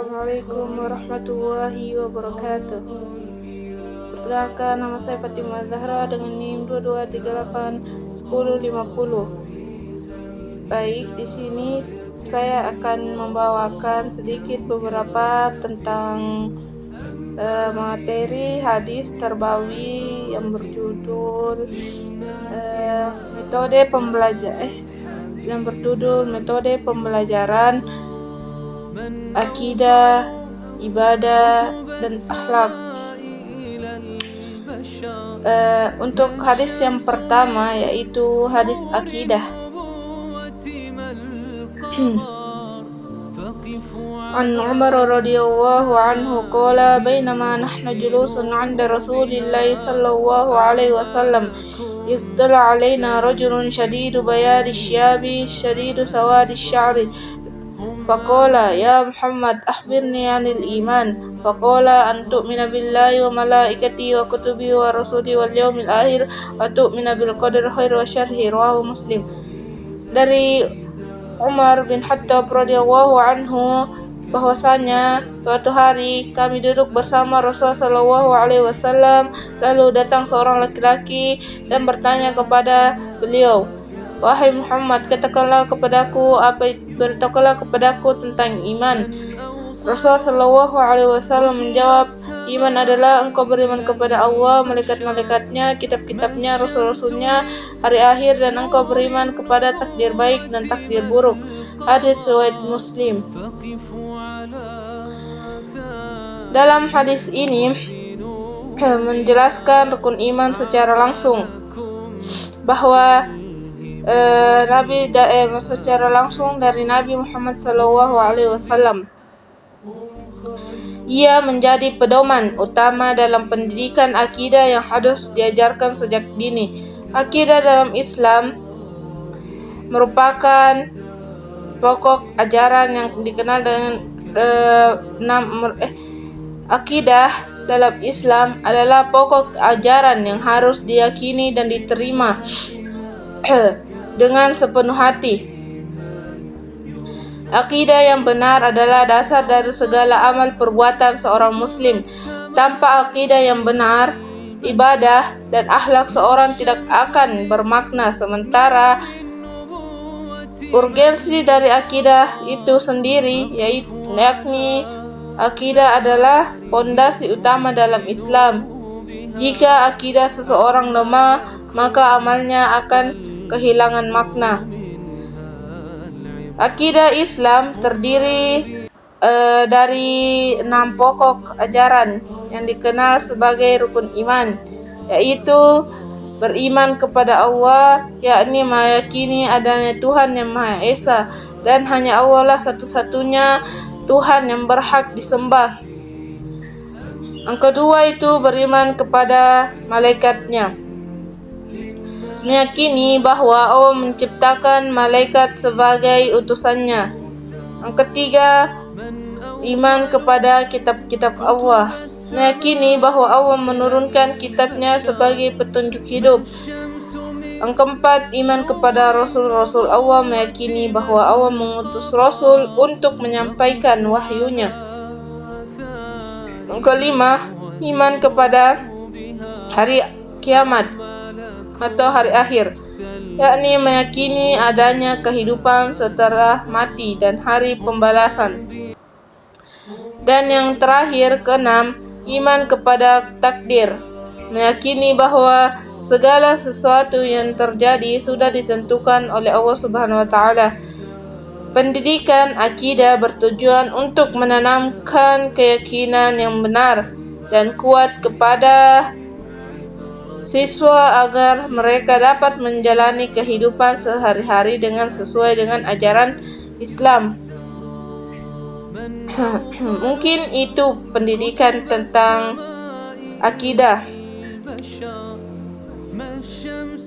Assalamualaikum warahmatullahi wabarakatuh. Perkenalkan, nama saya Fatimah Zahra dengan NIM 22381050. Baik, di sini saya akan membawakan sedikit beberapa tentang materi hadis Tarbawi yang berjudul metode pembelajaran akidah, ibadah, dan akhlak. Untuk hadis yang pertama yaitu hadis akidah. An Umar radhiyallahu anhu qala bainama nahnu julusun 'inda Rasulillah sallallahu alaihi wasallam izdala 'alaina rajulun shadidu bayadi syabi shadidu sawadi sya'ri faqala ya Muhammad akhbirni 'anil iman faqala an tu'mina billahi wa malaikatihi wa kutubihi wa rusulihi wal yawmil akhir wa tu'mina bil qadari khairi wa syarrihi. Rawahu Muslim. Dari Umar bin Khattab radhiyallahu anhu bahwasanya suatu hari kami duduk bersama Rasulullah sallallahu alaihi wasallam, lalu datang seorang laki-laki dan bertanya kepada beliau, "Wahai Muhammad, beritakanlah kepadaku tentang iman." Rasulullah sallallahu alaihi wasallam menjawab, "Iman adalah engkau beriman kepada Allah, malaikat-malaikatnya, kitab-kitabnya, rasul-rasulnya, hari akhir, dan engkau beriman kepada takdir baik dan takdir buruk." Hadis riwayat Muslim. Dalam hadis ini menjelaskan rukun iman secara langsung, bahwa secara langsung dari Nabi Muhammad SAW. Ia menjadi pedoman utama dalam pendidikan akidah yang harus diajarkan sejak dini. Akidah dalam Islam merupakan pokok ajaran yang dikenal dengan akidah dalam Islam adalah pokok ajaran yang harus diyakini dan diterima dengan sepenuh hati. Akidah yang benar adalah dasar dari segala amal perbuatan seorang muslim. Tanpa akidah yang benar, ibadah dan akhlak seorang tidak akan bermakna. Sementara urgensi dari akidah itu sendiri, yakni akidah adalah pondasi utama dalam Islam. Jika akidah seseorang lemah, maka amalnya akan kehilangan makna. Akidah Islam terdiri dari 6 pokok ajaran yang dikenal sebagai rukun iman, yaitu beriman kepada Allah, yakni meyakini adanya Tuhan yang Maha Esa dan hanya Allah lah satu-satunya Tuhan yang berhak disembah. Yang kedua itu beriman kepada malaikatnya, meyakini bahwa Allah menciptakan malaikat sebagai utusannya. Yang ketiga, iman kepada kitab-kitab Allah, meyakini bahwa Allah menurunkan kitabnya sebagai petunjuk hidup. Yang keempat, iman kepada Rasul-Rasul Allah, meyakini bahwa Allah mengutus Rasul untuk menyampaikan wahyunya. Yang kelima, iman kepada hari kiamat atau hari akhir, yakni meyakini adanya kehidupan setelah mati dan hari pembalasan. Dan yang terakhir, keenam, iman kepada takdir, meyakini bahwa segala sesuatu yang terjadi sudah ditentukan oleh Allah Subhanahu wa taala. Pendidikan akidah bertujuan untuk menanamkan keyakinan yang benar dan kuat kepada siswa agar mereka dapat menjalani kehidupan sehari-hari dengan sesuai dengan ajaran Islam. Mungkin itu pendidikan tentang akidah.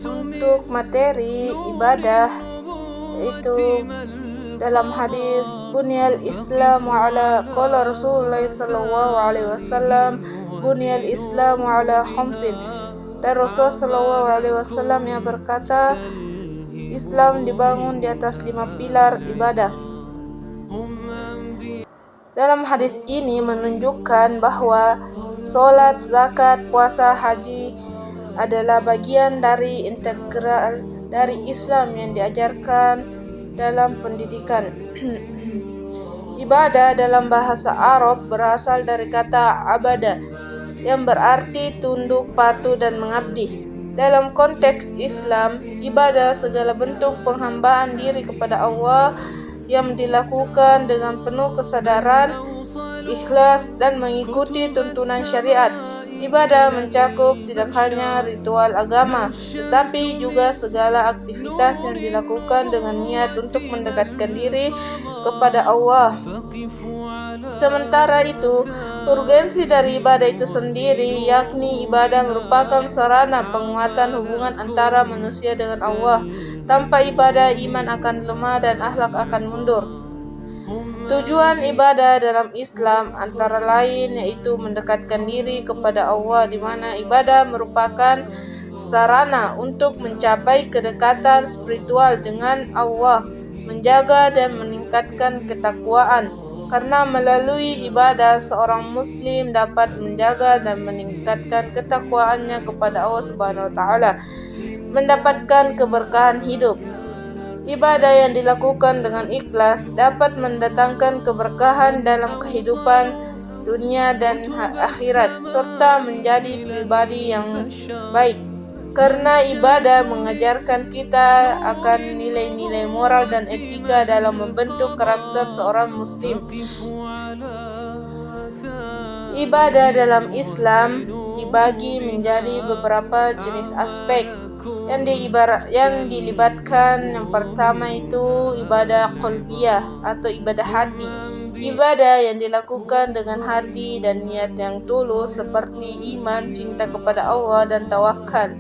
Untuk materi ibadah, yaitu dalam hadis bunyal Islamu ala qala Rasulullah sallallahu alaihi wasallam bunyal Islamu ala khamsin. Dan Rasulullah sallallahu alaihi wasallam yang berkata, Islam dibangun di atas 5 pilar ibadah. Dalam hadis ini menunjukkan bahwa sholat, zakat, puasa, haji adalah bagian dari integral dari Islam yang diajarkan dalam pendidikan. Ibadah dalam bahasa Arab berasal dari kata abada yang berarti tunduk, patuh, dan mengabdi. Dalam konteks Islam, ibadah segala bentuk penghambaan diri kepada Allah yang dilakukan dengan penuh kesadaran, ikhlas, dan mengikuti tuntunan syariat. Ibadah mencakup tidak hanya ritual agama, tetapi juga segala aktivitas yang dilakukan dengan niat untuk mendekatkan diri kepada Allah. Sementara itu, urgensi dari ibadah itu sendiri, yakni ibadah merupakan sarana penguatan hubungan antara manusia dengan Allah. Tanpa ibadah, iman akan lemah dan akhlak akan mundur. Tujuan ibadah dalam Islam antara lain yaitu mendekatkan diri kepada Allah, di mana ibadah merupakan sarana untuk mencapai kedekatan spiritual dengan Allah, menjaga dan meningkatkan ketakwaan. Karena melalui ibadah seorang muslim dapat menjaga dan meningkatkan ketakwaannya kepada Allah Subhanahu wa taala, mendapatkan keberkahan hidup. Ibadah yang dilakukan dengan ikhlas dapat mendatangkan keberkahan dalam kehidupan dunia dan akhirat, serta menjadi pribadi yang baik. Karena ibadah mengajarkan kita akan nilai-nilai moral dan etika dalam membentuk karakter seorang muslim. Ibadah dalam Islam dibagi menjadi beberapa jenis aspek yang dilibatkan. Yang pertama itu ibadah qalbiyah atau ibadah hati. Ibadah yang dilakukan dengan hati dan niat yang tulus seperti iman, cinta kepada Allah, dan tawakal.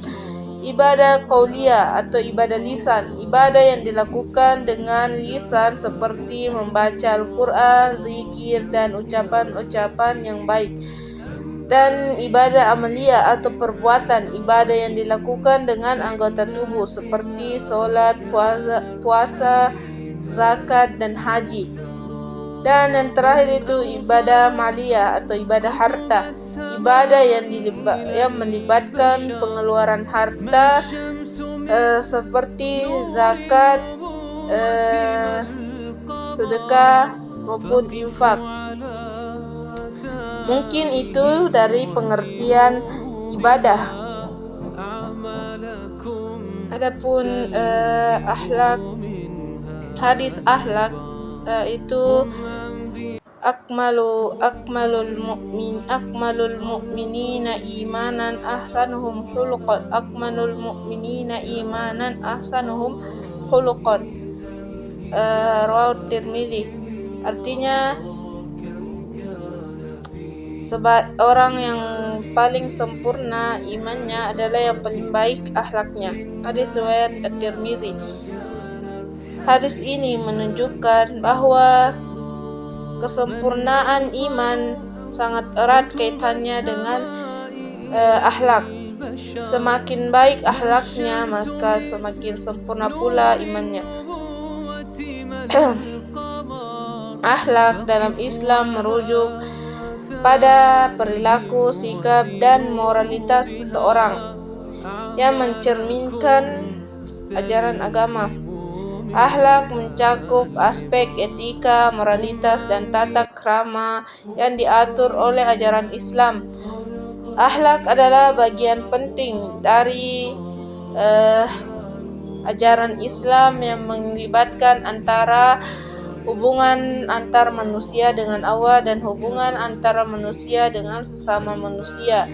Ibadah qauliyah atau ibadah lisan. Ibadah yang dilakukan dengan lisan seperti membaca Al-Quran, zikir, dan ucapan-ucapan yang baik. Dan ibadah amaliyah atau perbuatan, ibadah yang dilakukan dengan anggota tubuh seperti sholat, puasa, zakat, dan haji. Dan yang terakhir itu ibadah maliyah atau ibadah harta, ibadah yang melibatkan pengeluaran harta seperti zakat, sedekah, maupun infak. Mungkin itu dari pengertian ibadah. Adapun hadis akhlak itu akmalul mu'minina imanan ahsanuhum khuluqan. Akmalul mu'minina imanan ahsanuhum khuluqan. Rawahu Tirmidzi. Artinya orang yang paling sempurna imannya adalah yang paling baik akhlaknya. Hadis riwayat At-Tirmidzi. Hadis ini menunjukkan bahwa kesempurnaan iman sangat erat kaitannya dengan akhlak. Semakin baik akhlaknya, maka semakin sempurna pula imannya. Akhlak dalam Islam merujuk pada perilaku, sikap, dan moralitas seseorang yang mencerminkan ajaran agama. Akhlak mencakup aspek etika, moralitas, dan tata krama yang diatur oleh ajaran Islam. Akhlak adalah bagian penting dari ajaran Islam yang melibatkan antara hubungan antar manusia dengan Allah dan hubungan antara manusia dengan sesama manusia.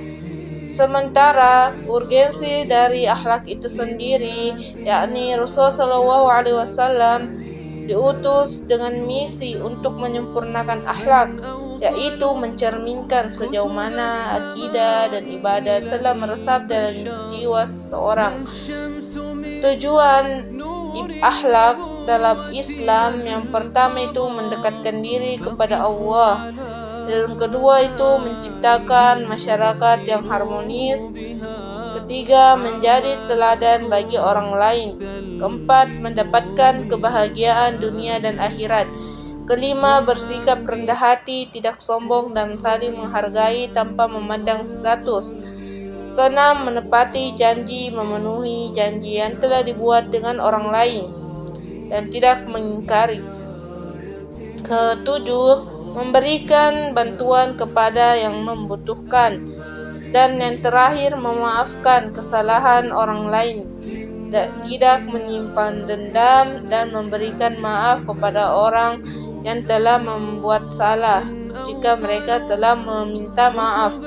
Sementara urgensi dari akhlak itu sendiri, yakni Rasulullah SAW diutus dengan misi untuk menyempurnakan akhlak, yaitu mencerminkan sejauh mana akidah dan ibadah telah meresap dalam jiwa seseorang. Tujuan akhlak dalam Islam yang pertama itu mendekatkan diri kepada Allah. Yang kedua itu menciptakan masyarakat yang harmonis. Ketiga, menjadi teladan bagi orang lain. Keempat, mendapatkan kebahagiaan dunia dan akhirat. Kelima, bersikap rendah hati, tidak sombong, dan saling menghargai tanpa memandang status. Keenam, menepati janji, memenuhi janji yang telah dibuat dengan orang lain dan tidak mengingkari. Ketujuh, memberikan bantuan kepada yang membutuhkan. Dan yang terakhir, memaafkan kesalahan orang lain, tidak menyimpan dendam, dan memberikan maaf kepada orang yang telah membuat salah jika mereka telah meminta maaf.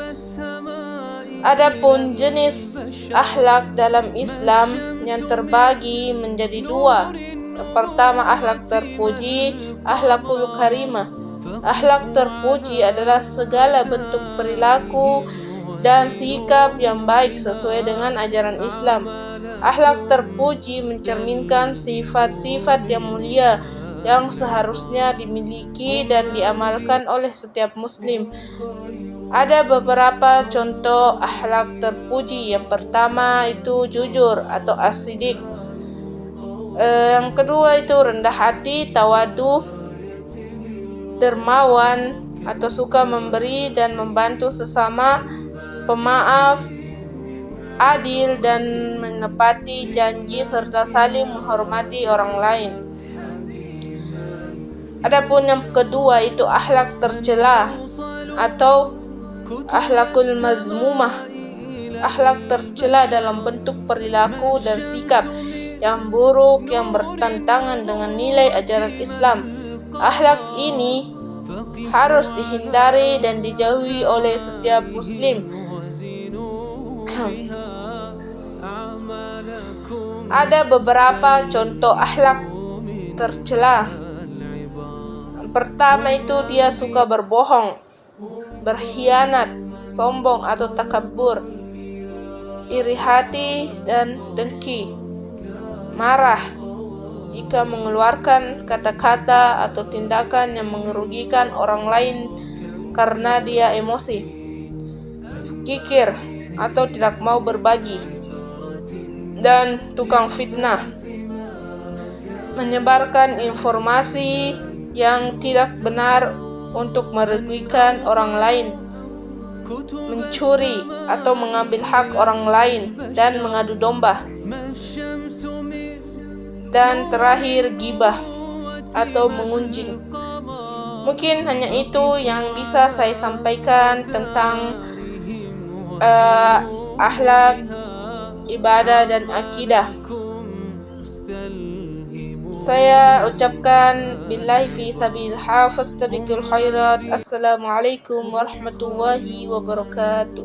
Adapun jenis akhlak dalam Islam yang terbagi menjadi dua. Yang pertama, akhlak terpuji, akhlakul karimah. Akhlak terpuji adalah segala bentuk perilaku dan sikap yang baik sesuai dengan ajaran Islam. Akhlak terpuji mencerminkan sifat-sifat yang mulia yang seharusnya dimiliki dan diamalkan oleh setiap muslim. Ada beberapa contoh akhlak terpuji. Yang pertama itu jujur atau as-sidik. Yang kedua itu rendah hati, tawadu, dermawan atau suka memberi dan membantu sesama, pemaaf, adil dan menepati janji serta saling menghormati orang lain. Adapun yang kedua itu akhlak tercela atau akhlakul mazmumah. Akhlak tercela dalam bentuk perilaku dan sikap yang buruk yang bertentangan dengan nilai ajaran Islam. Akhlak ini harus dihindari dan dijauhi oleh setiap muslim. Ada beberapa contoh akhlak tercela. Pertama itu dia suka berbohong, berkhianat, sombong atau takabur, iri hati dan dengki, marah jika mengeluarkan kata-kata atau tindakan yang merugikan orang lain karena dia emosi, kikir atau tidak mau berbagi, dan tukang fitnah, menyebarkan informasi yang tidak benar untuk merugikan orang lain, mencuri atau mengambil hak orang lain, dan mengadu domba. Dan terakhir, gibah atau mengunjing. Mungkin hanya itu yang bisa saya sampaikan tentang akhlak, ibadah, dan akidah. Saya ucapkan billahi fi sabilillah fastabiqul khairat. Assalamualaikum warahmatullahi wabarakatuh.